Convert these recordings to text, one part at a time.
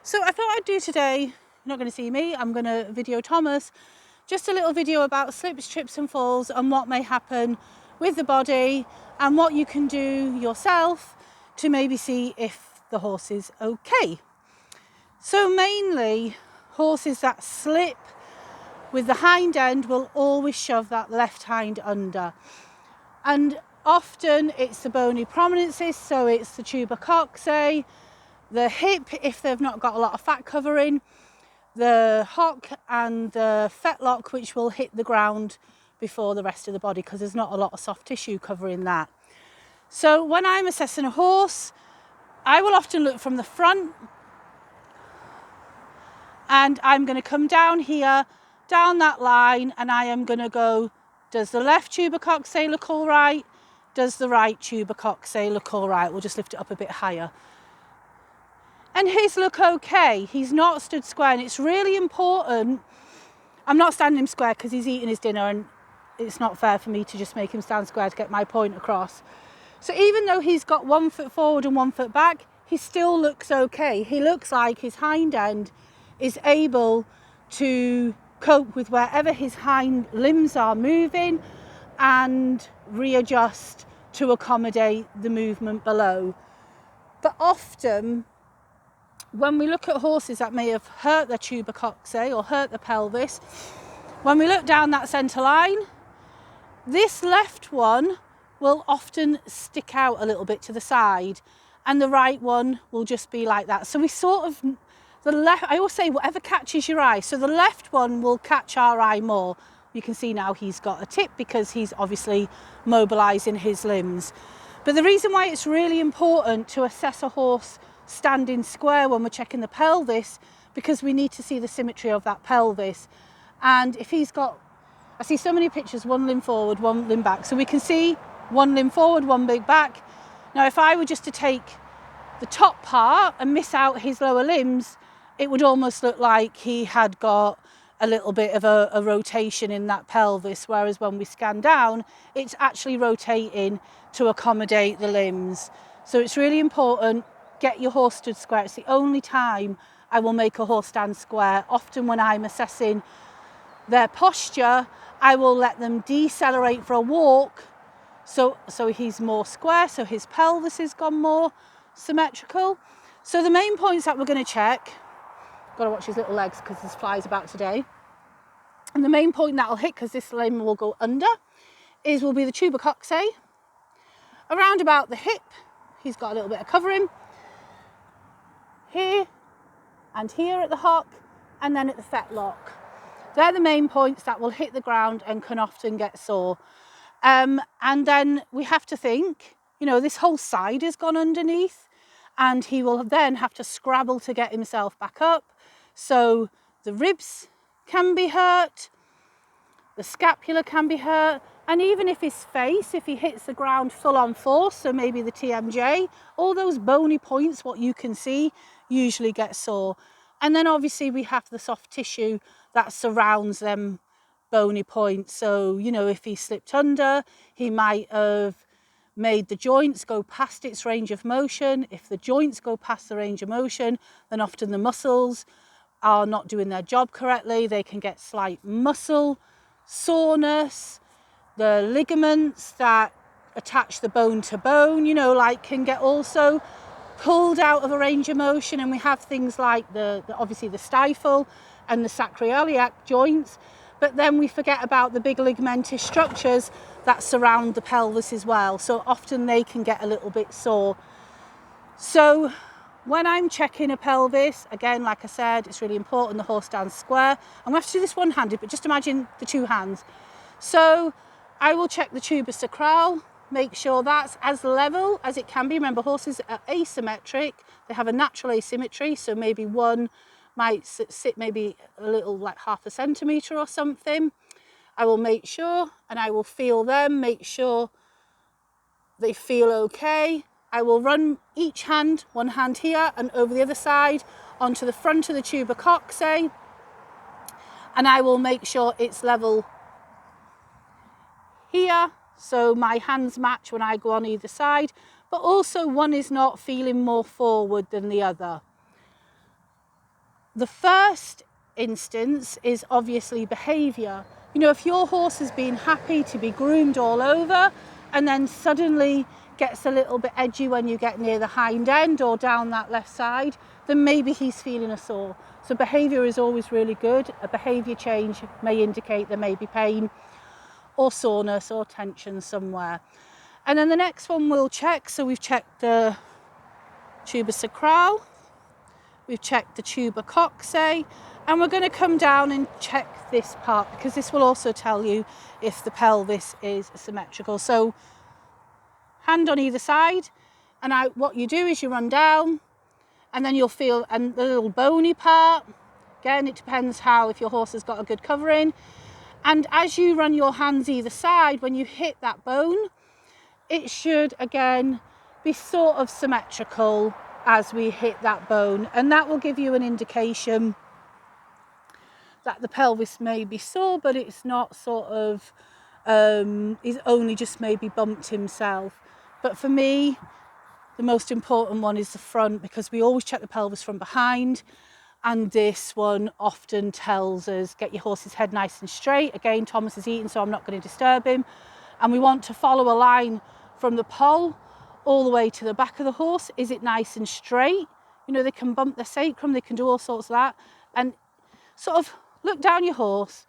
So I thought I'd do today, you're not going to see me, I'm going to video Thomas, just a little video about slips, trips and falls and what may happen with the body and what you can do yourself to maybe see if the horse is okay. So mainly horses that slip with the hind end will always shove that left hind under, and often it's the bony prominences, so it's the tuber coxae, the hip if they've not got a lot of fat covering, the hock and the fetlock, which will hit the ground before the rest of the body because there's not a lot of soft tissue covering that. So when I'm assessing a horse, I will often look from the front and I'm going to come down here, down that line, and I am going to go, does the left tuber coxae look all right? Does the right tuber coxae look all right? We'll just lift it up a bit higher. And his look okay. He's not stood square, and it's really important. I'm not standing him square because he's eating his dinner and it's not fair for me to just make him stand square to get my point across. So even though he's got 1 foot forward and 1 foot back, he still looks okay. He looks like his hind end is able to cope with wherever his hind limbs are moving and readjust to accommodate the movement below. But often, when we look at horses that may have hurt their tuber coxae or hurt the pelvis, when we look down that centre line, this left one will often stick out a little bit to the side and the right one will just be like that. So we sort of, the left, I always say whatever catches your eye. So the left one will catch our eye more. You can see now he's got a tip because he's obviously mobilising his limbs. But the reason why it's really important to assess a horse standing square when we're checking the pelvis, because we need to see the symmetry of that pelvis. And if he's got, I see so many pictures, one limb forward, one limb back. So we can see one limb forward, one big back. Now, if I were just to take the top part and miss out his lower limbs, it would almost look like he had got a little bit of a rotation in that pelvis. Whereas when we scan down, it's actually rotating to accommodate the limbs. So it's really important. Get your horse stood square. It's the only time I will make a horse stand square. Often when I'm assessing their posture, I will let them decelerate for a walk so he's more square, so his pelvis has gone more symmetrical. So the main points that we're going to check, got to watch his little legs because there's flies about today. And the main point that will hit, because this limb will go under, will be the tuber coxae. Around about the hip, he's got a little bit of covering. Here and here at the hock, and then at the fetlock. They're the main points that will hit the ground and can often get sore. And then we have to think, you know, this whole side has gone underneath and he will then have to scrabble to get himself back up. So the ribs can be hurt, the scapula can be hurt, and even if his face, if he hits the ground full on force, so maybe the TMJ, all those bony points, what you can see, usually get sore. And then obviously we have the soft tissue that surrounds them bony points. So, you know, if he slipped under, he might have made the joints go past its range of motion. If the joints go past the range of motion, then often the muscles are not doing their job correctly. They can get slight muscle soreness. The ligaments that attach the bone to bone, you know, like can get also pulled out of a range of motion. And we have things like obviously the stifle and the sacroiliac joints. But then we forget about the big ligamentous structures that surround the pelvis as well. So often they can get a little bit sore. So when I'm checking a pelvis, again, like I said, it's really important the horse stands square. I'm going to have to do this one-handed, but just imagine the two hands. So I will check the tuber sacral, make sure that's as level as it can be. Remember, horses are asymmetric. They have a natural asymmetry, so maybe one might sit maybe a little like 1/2 centimetre or something. I will make sure and I will feel them, make sure they feel okay. I will run each hand, one hand here and over the other side onto the front of the tuber coxae, and I will make sure it's level here. So my hands match when I go on either side, but also one is not feeling more forward than the other. the first instance is obviously behaviour. You know, if your horse has been happy to be groomed all over and then suddenly gets a little bit edgy when you get near the hind end or down that left side, then maybe he's feeling a sore. So behaviour is always really good. A behaviour change may indicate there may be pain or soreness or tension somewhere. And then the next one we'll check. So we've checked the tuber sacral, we've checked the tuber coxae, and we're going to come down and check this part because this will also tell you if the pelvis is symmetrical. So hand on either side, and what you do is you run down and then you'll feel and the little bony part. Again, it depends if your horse has got a good covering. And as you run your hands either side, when you hit that bone, it should again be sort of symmetrical as we hit that bone, and that will give you an indication that the pelvis may be sore, but it's not sort of, he's only just maybe bumped himself. But for me, the most important one is the front, because we always check the pelvis from behind, and this one often tells us get your horse's head nice and straight. Again, Thomas is eating, so I'm not going to disturb him, and we want to follow a line from the poll all the way to the back of the horse. Is it nice and straight? You know, they can bump their sacrum, they can do all sorts of that, and sort of look down your horse.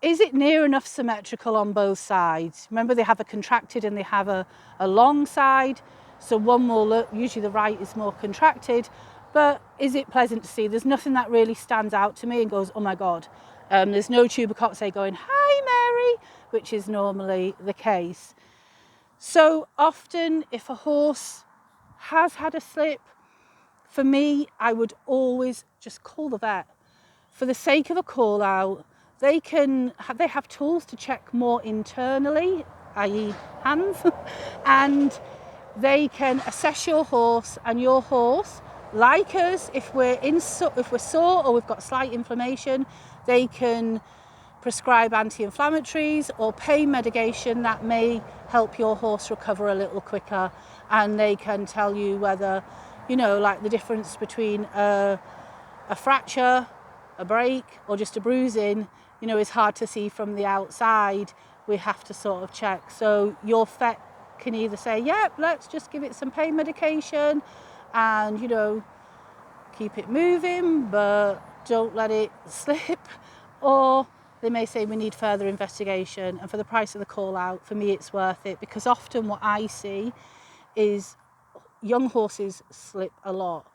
Is it near enough symmetrical on both sides? Remember, they have a contracted and they have a long side. So one will look, usually the right is more contracted, but is it pleasant to see? There's nothing that really stands out to me and goes, oh my God. There's no tuber coxae going, hi Mary, which is normally the case. So often if a horse has had a slip, for me, I would always just call the vet. For the sake of a call out, they have tools to check more internally, i.e. hands, and they can assess your horse, and your horse, like us, if we're sore or we've got slight inflammation, they can prescribe anti-inflammatories or pain medication that may help your horse recover a little quicker, and they can tell you whether, you know, like the difference between a fracture, a break, or just a bruising, you know, is hard to see from the outside. We have to sort of check. So your vet can either say, yep, let's just give it some pain medication and, you know, keep it moving, but don't let it slip, or they may say we need further investigation. And for the price of the call out, for me, it's worth it, because often what I see is young horses slip a lot.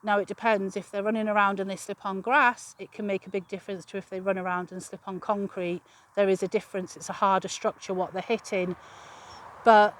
Now it depends. If they're running around and they slip on grass, it can make a big difference to if they run around and slip on concrete. There is a difference. It's a harder structure what they're hitting. But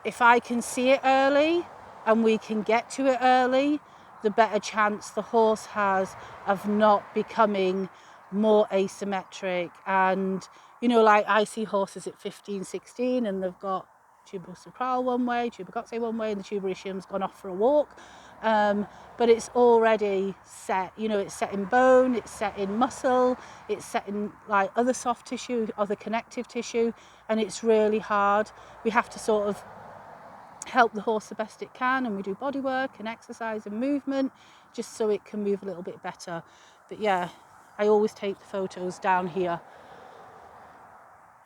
if I can see it early and we can get to it early, the better chance the horse has of not becoming more asymmetric. And, you know, like I see horses at 15, 16 and they've got tuber sacral one way, tuber coxae one way, and the tuber ischium's gone off for a walk. But it's already set, you know, it's set in bone, it's set in muscle, it's set in like other soft tissue, other connective tissue, and it's really hard. We have to sort of help the horse the best it can, and we do body work and exercise and movement just so it can move a little bit better. But yeah, I always take the photos down here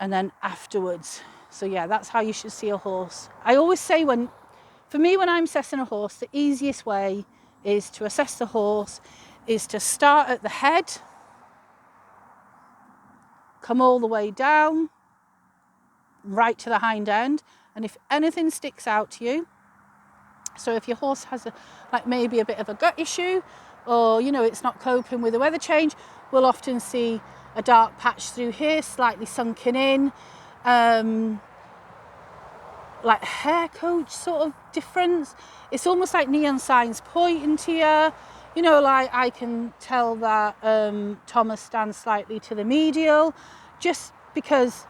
and then afterwards. So yeah, that's how you should see a horse. I always say for me, when I'm assessing a horse, the easiest way is to assess the horse is to start at the head, come all the way down, right to the hind end. And if anything sticks out to you, so if your horse has maybe a bit of a gut issue, or, you know, it's not coping with the weather change, we'll often see a dark patch through here, slightly sunken in, like hair coat sort of difference. It's almost like neon signs pointing to you. You know, like I can tell that Thomas stands slightly to the medial, just because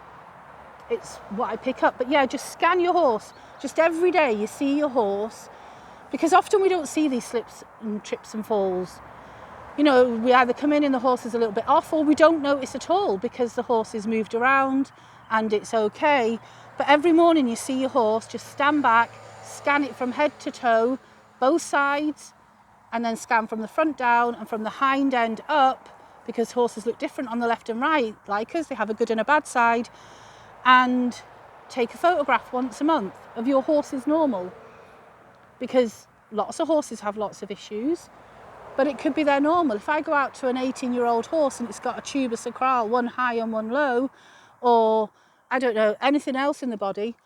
it's what I pick up. But yeah, just scan your horse. Just every day you see your horse, because often we don't see these slips and trips and falls. You know, we either come in and the horse is a little bit off, or we don't notice at all because the horse is moved around and it's okay. But every morning you see your horse, just stand back, scan it from head to toe, both sides, and then scan from the front down and from the hind end up, because horses look different on the left and right, like us, they have a good and a bad side, and take a photograph once a month of your horse's normal, because lots of horses have lots of issues, but it could be their normal. If I go out to an 18-year-old horse and it's got a tuber sacral, one high and one low, or I don't know, anything else in the body,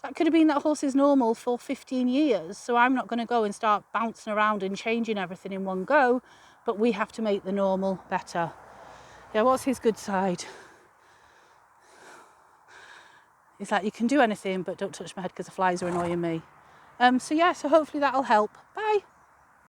that could have been that horse is normal for 15 years. So I'm not going to go and start bouncing around and changing everything in one go, but we have to make the normal better. Yeah, what's his good side? It's like, you can do anything, but don't touch my head because the flies are annoying me. So hopefully that'll help. Bye.